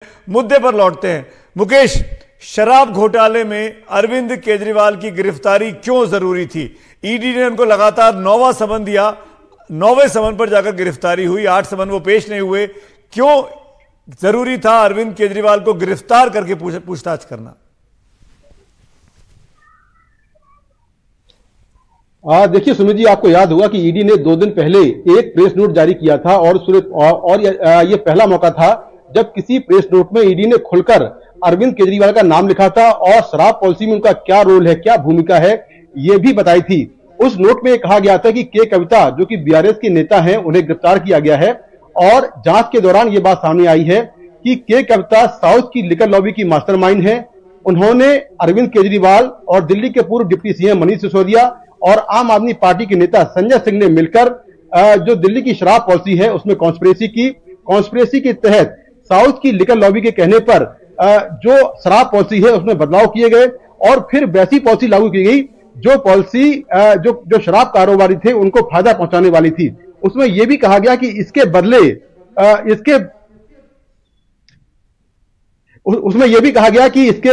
मुद्दे पर लौटते हैं। मुकेश, शराब घोटाले में अरविंद केजरीवाल की गिरफ्तारी क्यों जरूरी थी? ईडी ने उनको लगातार 9वां समन दिया, 9वें समन पर जाकर गिरफ्तारी हुई, 8 समन वो पेश नहीं हुए। क्यों जरूरी था अरविंद केजरीवाल को गिरफ्तार करके पूछताछ करना? देखिए सुमित जी, आपको याद होगा कि ईडी ने 2 दिन पहले एक प्रेस नोट जारी किया था और ये पहला मौका था जब किसी प्रेस नोट में ईडी ने खुलकर अरविंद केजरीवाल का नाम लिखा था और शराब पॉलिसी में उनका क्या रोल है, क्या भूमिका है, ये भी बताई थी। उस नोट में कहा गया था कि के कविता, जो कि बीआरएस के नेता हैं, उन्हें गिरफ्तार किया गया है और जांच के दौरान ये बात सामने आई है कि के कविता साउथ की लिकर लॉबी की मास्टरमाइंड है। उन्होंने अरविंद केजरीवाल और दिल्ली के पूर्व डिप्टी सीएम मनीष सिसोदिया और आम आदमी पार्टी के नेता संजय सिंह ने मिलकर जो दिल्ली की शराब पॉलिसी है उसमें कॉन्स्पिरेसी के तहत साउथ की लिकर लॉबी के कहने पर जो शराब पॉलिसी है उसमें बदलाव किए गए और फिर वैसी पॉलिसी लागू की गई जो पॉलिसी जो शराब कारोबारी थे उनको फायदा पहुंचाने वाली थी। उसमें यह भी कहा गया कि इसके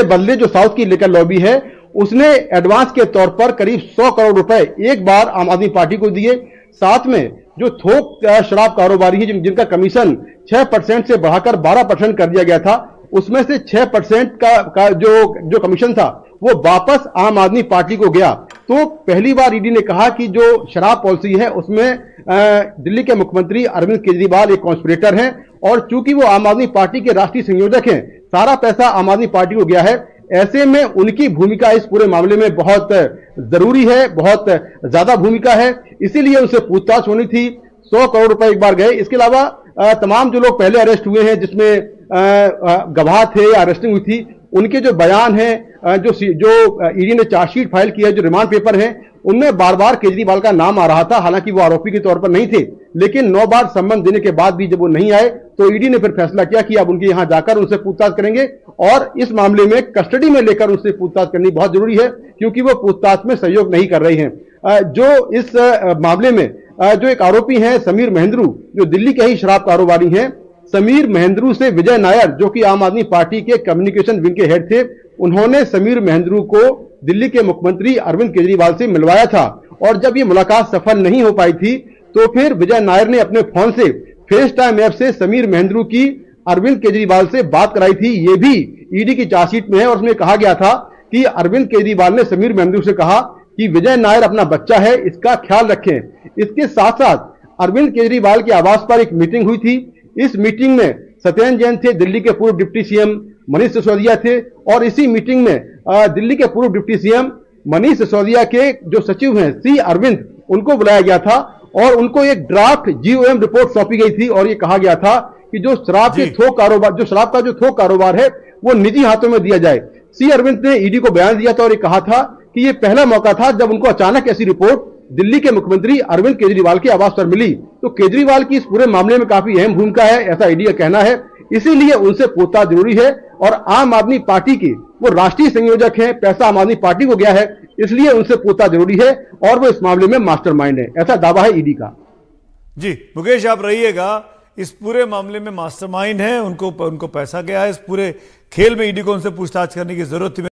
बदले जो साउथ की लिकर लॉबी है उसने एडवांस के तौर पर करीब 100 करोड़ रुपए एक बार आम आदमी पार्टी को दिए। साथ में जो थोक शराब कारोबारी है जिनका कमीशन 6% से बढ़ाकर 12% कर दिया गया था, उसमें से 6% का जो कमीशन था वो वापस आम आदमी पार्टी को गया। तो पहली बार ईडी ने कहा कि जो शराब पॉलिसी है उसमें दिल्ली के मुख्यमंत्री अरविंद केजरीवाल एक कॉन्स्पिरेटर हैं और चूंकि वो आम आदमी पार्टी के राष्ट्रीय संयोजक हैं, सारा पैसा आम आदमी पार्टी को गया है। ऐसे में उनकी भूमिका इस पूरे मामले में बहुत जरूरी है, बहुत ज्यादा भूमिका है, इसीलिए उनसे पूछताछ होनी थी। 100 करोड़ रुपए एक बार गए। इसके अलावा तमाम जो लोग पहले अरेस्ट हुए हैं, जिसमें गवाह थे या अरेस्टिंग हुई थी, उनके जो बयान हैं, जो ईडी ने चार्जशीट फाइल किया है, जो रिमांड पेपर हैं, उनमें बार बार केजरीवाल का नाम आ रहा था। हालांकि वो आरोपी के तौर पर नहीं थे, लेकिन 9 बार सम्मन देने के बाद भी जब वो नहीं आए तो ईडी ने फिर फैसला किया कि अब उनके यहां जाकर उनसे पूछताछ करेंगे और इस मामले में कस्टडी में लेकर उनसे पूछताछ करनी बहुत जरूरी है, क्योंकि वो पूछताछ में सहयोग नहीं कर रहे हैं। जो इस मामले में जो एक आरोपी हैं समीर महेंद्रू, जो दिल्ली के ही शराब कारोबारी हैं, समीर महेंद्रू से विजय नायर, जो कि आम आदमी पार्टी के कम्युनिकेशन विंग के हेड थे, उन्होंने समीर महेंद्रू को दिल्ली के मुख्यमंत्री अरविंद केजरीवाल से मिलवाया था और जब ये मुलाकात सफल नहीं हो पाई थी तो फिर विजय नायर ने अपने फोन से फेस टाइम ऐप से समीर महेंद्रू की अरविंद केजरीवाल से बात कराई थी। ये भी ईडी की चार्जशीट में है और उसमें कहा गया था कि अरविंद केजरीवाल ने समीर महेंद्रू से कहा कि विजय नायर अपना बच्चा है, इसका ख्याल रखें। इसके साथ साथ अरविंद केजरीवाल के आवास पर एक मीटिंग हुई थी। इस मीटिंग में सत्येंद्र जैन थे, दिल्ली के पूर्व डिप्टी सीएम मनीष सिसोदिया थे और इसी मीटिंग में दिल्ली के पूर्व डिप्टी सीएम मनीष सिसोदिया के जो सचिव हैं सी अरविंद, उनको बुलाया गया था और उनको एक ड्राफ्ट जीओएम रिपोर्ट सौंपी गई थी और ये कहा गया था कि जो शराब का जो थोक कारोबार है वो निजी हाथों में दिया जाए। सी अरविंद ने ईडी को बयान दिया था और ये कहा था कि ये पहला मौका था जब उनको अचानक ऐसी रिपोर्ट दिल्ली के मुख्यमंत्री अरविंद केजरीवाल के आवास पर मिली। तो केजरीवाल की इस पूरे मामले में काफी अहम भूमिका है, ऐसा ईडी का कहना है, इसीलिए उनसे पूछताछ जरूरी है। और आम आदमी पार्टी के वो राष्ट्रीय संयोजक हैं, पैसा आम आदमी पार्टी को गया है, इसलिए उनसे पूछताछ जरूरी है और वो इस मामले में मास्टरमाइंड है, ऐसा दावा है ईडी का। जी मुकेश, आप रहिएगा, इस पूरे मामले में मास्टरमाइंड है, उनको पैसा गया है, इस पूरे खेल में ईडी को उनसे पूछताछ करने की जरूरत थी।